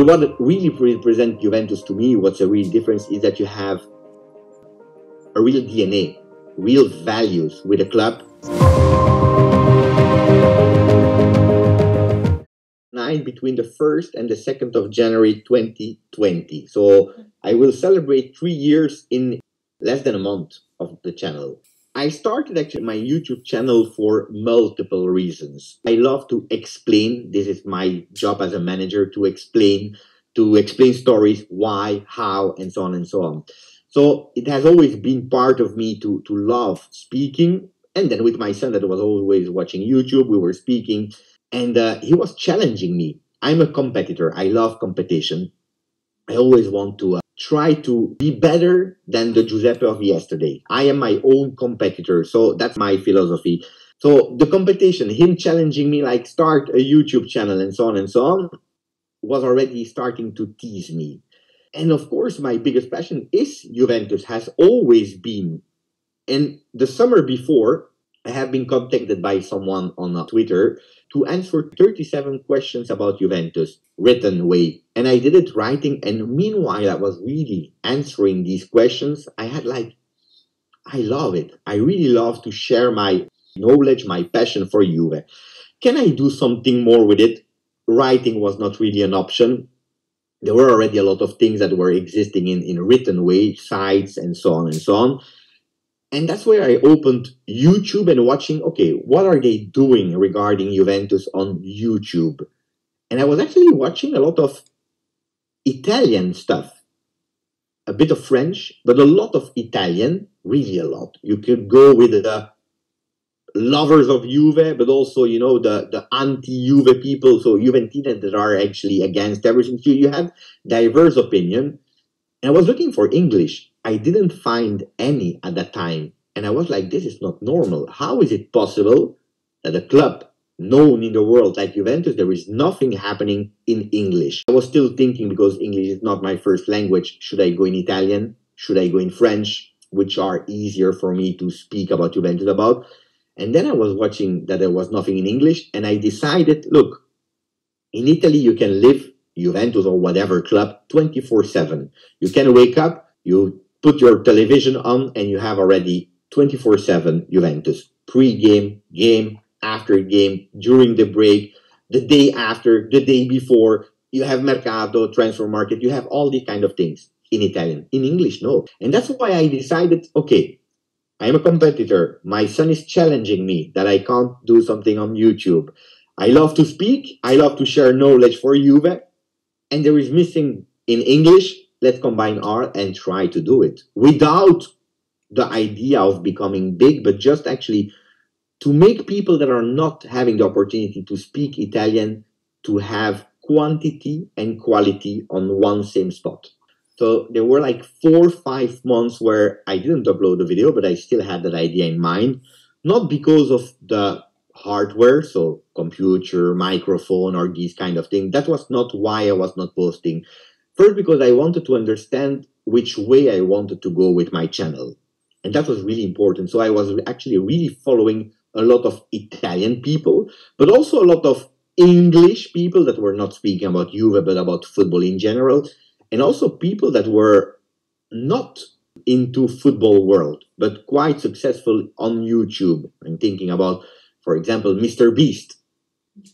But what really represents Juventus to me, what's a real difference, is that you have a real DNA, real values with the club. Night between the 1st and the 2nd of January 2020. So I will celebrate 3 years in less than a month of the channel. I started actually my YouTube channel for multiple reasons. I love to explain. This is my job as a manager, to explain stories, why, how, and so on and so on. So it has always been part of me to love speaking. And then with my son that was always watching YouTube, we were speaking, and he was challenging me. I'm a competitor. I love competition. I always want to try to be better than the Giuseppe of yesterday. I am my own competitor, so that's my philosophy. So the competition, him challenging me like start a YouTube channel and so on, was already starting to tease me. And of course, my biggest passion is Juventus, has always been. And the summer before, I have been contacted by someone on Twitter to answer 37 questions about Juventus, written way. And I did it writing, and meanwhile I was really answering these questions. I had I love it. I really love to share my knowledge, my passion for Juve. Can I do something more with it? Writing was not really an option. There were already a lot of things that were existing in written way, sites and so on and so on. And that's where I opened YouTube and watching, okay, what are they doing regarding Juventus on YouTube? And I was actually watching a lot of Italian stuff, a bit of French, but a lot of Italian, really a lot. You could go with the lovers of Juve, but also, you know, the anti-Juve people, so Juventines that are actually against everything. So you have diverse opinion. And I was looking for English. I didn't find any at that time. And I was like, this is not normal. How is it possible that a club known in the world like Juventus, there is nothing happening in English? I was still thinking, because English is not my first language, should I go in Italian? Should I go in French? Which are easier for me to speak about Juventus about. And then I was watching that there was nothing in English. And I decided, look, in Italy, you can live Juventus or whatever club 24/7. You can wake up, you put your television on, and you have already 24/7 Juventus. Pre-game, game, after game, during the break, the day after, the day before. You have Mercato, transfer market. You have all these kind of things in Italian. In English, no. And that's why I decided, okay, I am a competitor. My son is challenging me that I can't do something on YouTube. I love to speak. I love to share knowledge for Juve. And there is missing in English. Let's combine art and try to do it without the idea of becoming big, but just actually to make people that are not having the opportunity to speak Italian to have quantity and quality on one same spot. So there were like 4 or 5 months where I didn't upload the video, but I still had that idea in mind, not because of the hardware, so computer, microphone, or these kind of things. That was not why I was not posting. First, because I wanted to understand which way I wanted to go with my channel. And that was really important. So I was actually really following a lot of Italian people, but also a lot of English people that were not speaking about Juve, but about football in general. And also people that were not into football world, but quite successful on YouTube. I'm thinking about, for example, Mr. Beast,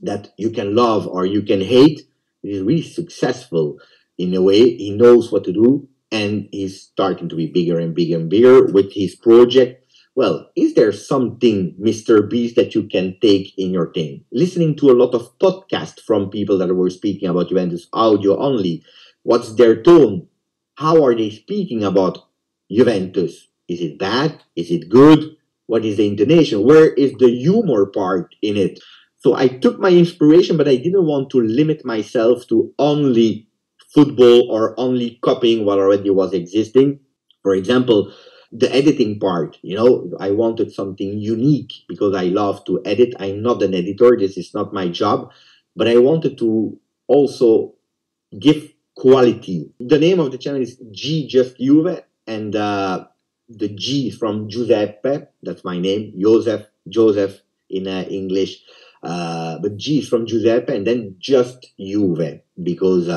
that you can love or you can hate. He's really successful in a way. He knows what to do, and he's starting to be bigger and bigger and bigger with his project. Well, is there something, Mr. Beast, that you can take in your thing? Listening to a lot of podcasts from people that were speaking about Juventus, audio only. What's their tone? How are they speaking about Juventus? Is it bad? Is it good? What is the intonation? Where is the humor part in it? So I took my inspiration, but I didn't want to limit myself to only football or only copying what already was existing. For example, the editing part, you know, I wanted something unique because I love to edit. I'm not an editor. This is not my job, but I wanted to also give quality. The name of the channel is GjustJuve, and the G is from Giuseppe. That's my name, Joseph in English. But G is from Giuseppe, and then just Juve, because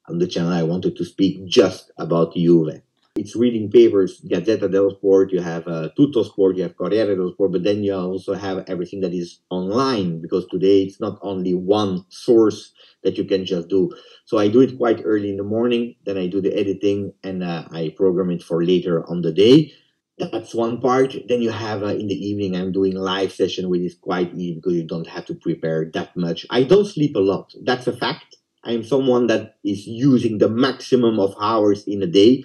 on the channel, I wanted to speak just about Juve. It's reading papers, Gazzetta dello Sport, you have Tutto Sport, you have Corriere dello Sport, but then you also have everything that is online, because today it's not only one source that you can just do. So I do it quite early in the morning, then I do the editing, and I program it for later on the day. That's one part. Then you have in the evening, I'm doing live session, which is quite easy because you don't have to prepare that much. I don't sleep a lot. That's a fact. I'm someone that is using the maximum of hours in a day.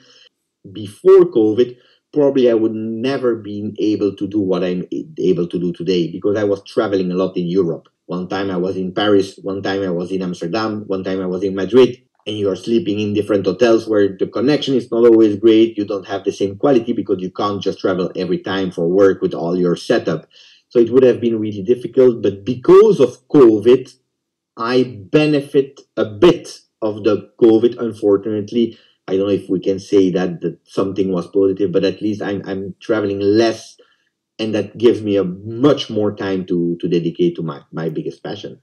Before COVID, probably I would never been able to do what I'm able to do today, because I was traveling a lot in Europe. One time I was in Paris, one time I was in Amsterdam, one time I was in Madrid, and you are sleeping in different hotels where the connection is not always great. You don't have the same quality because you can't just travel every time for work with all your setup. So it would have been really difficult, but because of COVID, I benefit a bit of the COVID, unfortunately. I don't know if we can say that something was positive, but at least I'm traveling less, and that gives me a much more time to dedicate to my biggest passion,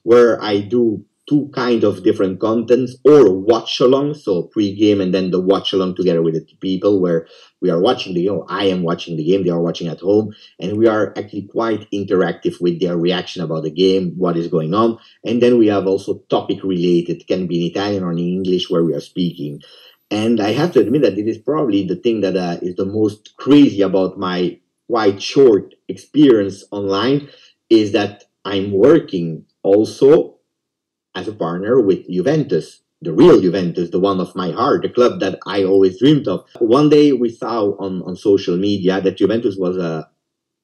where I do two kind of different contents, or watch along, so pre-game and then the watch along together with the people, where we are watching I am watching the game, they are watching at home, and we are actually quite interactive with their reaction about the game, what is going on. And then we have also topic related, can be in Italian or in English, where we are speaking. And I have to admit that it is probably the thing that is the most crazy about my quite short experience online, is that I'm working also as a partner with Juventus, the real Juventus, the one of my heart, the club that I always dreamed of. One day we saw on social media that Juventus was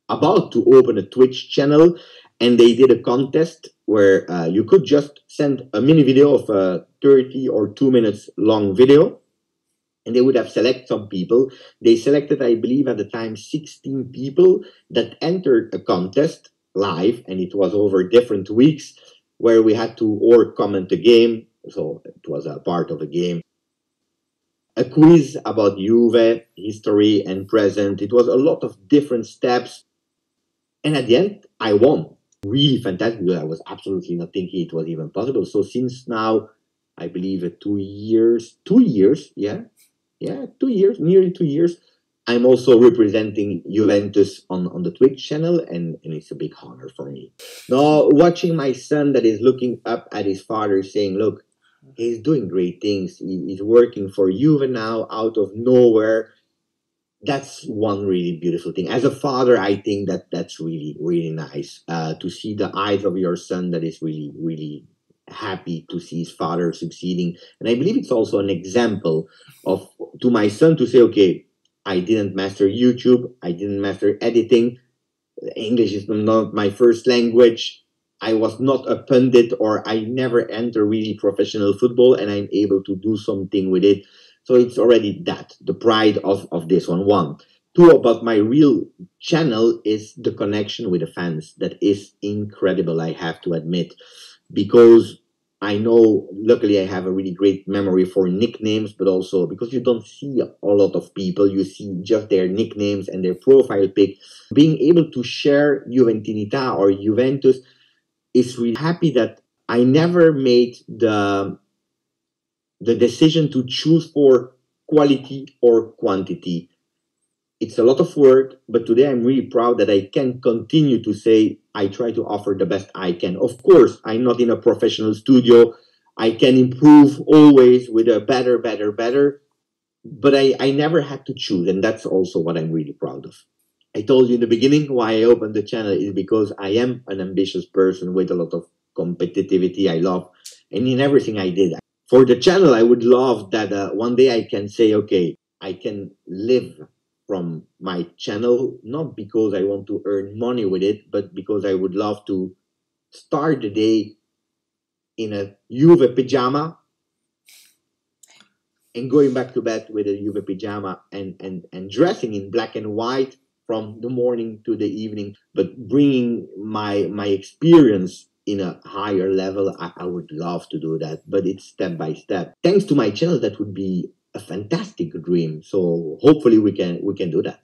about to open a Twitch channel, and they did a contest where you could just send a mini video of a 30 or 2 minutes long video, and they would have selected some people. They selected, I believe at the time, 16 people that entered a contest live, and it was over different weeks, where we had to or comment the game, so it was a part of a game, a quiz about Juve, history and present. It was a lot of different steps, and at the end, I won. Really fantastic, because I was absolutely not thinking it was even possible. So since now, I believe 2 years, 2 years, yeah, 2 years, nearly 2 years, I'm also representing Juventus on the Twitch channel, and it's a big honor for me. Now, watching my son that is looking up at his father saying, look, he's doing great things. He's working for Juve now out of nowhere. That's one really beautiful thing. As a father, I think that's really, really nice to see the eyes of your son that is really, really happy to see his father succeeding. And I believe it's also an example of to my son to say, okay, I didn't master YouTube, I didn't master editing, English is not my first language, I was not a pundit, or I never enter really professional football, and I'm able to do something with it. So it's already that, the pride of this one. Two, about my real channel is the connection with the fans. That is incredible, I have to admit, because I know, luckily I have a really great memory for nicknames, but also because you don't see a lot of people, you see just their nicknames and their profile pic. Being able to share Juventinità or Juventus is really happy that I never made the decision to choose for quality or quantity. It's a lot of work, but today I'm really proud that I can continue to say I try to offer the best I can. Of course, I'm not in a professional studio. I can improve always with a better, but I never had to choose, and that's also what I'm really proud of. I told you in the beginning why I opened the channel is because I am an ambitious person with a lot of competitivity I love, and in everything I did. For the channel, I would love that one day I can say, okay, I can live from my channel, not because I want to earn money with it, but because I would love to start the day in a Juve pajama and going back to bed with a Juve pajama and dressing in black and white from the morning to the evening, but bringing my experience in a higher level. I would love to do that, but it's step by step. Thanks to my channel, that would be a fantastic dream. So hopefully we can do that.